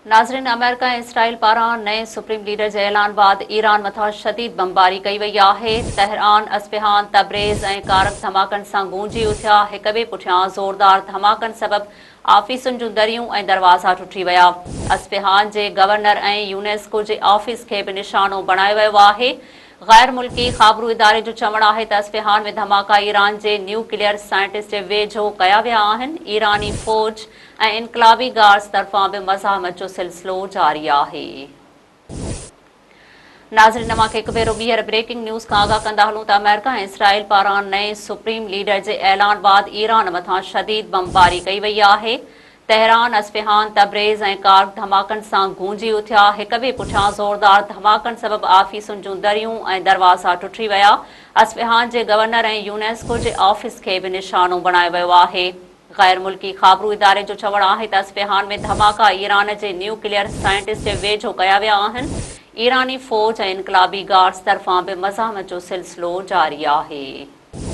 नाज़रीन, अमेरिका ऐं इसराइल पारां नए सुप्रीम लीडर जे ऐलान बाद ईरान मथां शदीद बमबारी कई वई आहे। तहरान, अस्फहान, तबरेज़ ऐं कारक धमाकनि सां गूंजी उथिया। हिक ॿिए पुठियां ज़ोरदार धमाकनि सबबि आफ़ीसुनि जूं दरियूं ऐं दरवाज़ा टुटी विया। अस्फहान जे गवर्नर ऐं यूनेस्को जे ऑफिस खे बि निशानो बणायो वियो आहे। गैर मुल्की ख़ाबरू इदारे जो चवणु आहे त अस्फहान में धमाका ईरान जे न्यूक्लियर साइंटिस्ट जे वेझो कया विया आहिनि। ईरानी फ़ौज ऐं इनकलाबी गार्ड्स तरफ़ां बि मज़ाहमत जो सिलसिलो जारी आहे। नाज़रीन, तव्हांखे हिकु भेरो ॿीहर ब्रेकिंग न्यूज़ खां आगाह कंदा हलूं त अमेरिका ऐं इसराइल पारां नए सुप्रीम लीडर जे ऐलान बाद ईरान मथां शदीद बमबारी कई वई आहे। तहरान, अस्फहान, तबरेज़ ऐं कारक धमाकनि सां गूंजी उथिया। हिक ॿिए पुठियां ज़ोरदार धमाकनि सबबि आफ़ीसुनि जूं दरियूं ऐं दरवाज़ा टुटी विया। अस्फहान जे गवर्नर ऐं यूनेस्को जे ऑफिस खे बि निशानो बणायो वियो आहे। गैर मुल्की ख़ाबरू इदारे जो चवणु आहे त अस्फहान में धमाका ईरान जे न्यूक्लियर साइंटिस्ट जे वेझो कया विया आहिनि। ईरानी फ़ौज ऐं इनकलाबी गार्ड्स तरफ़ां बि मज़ाहमत जो सिलसिलो जारी आहे।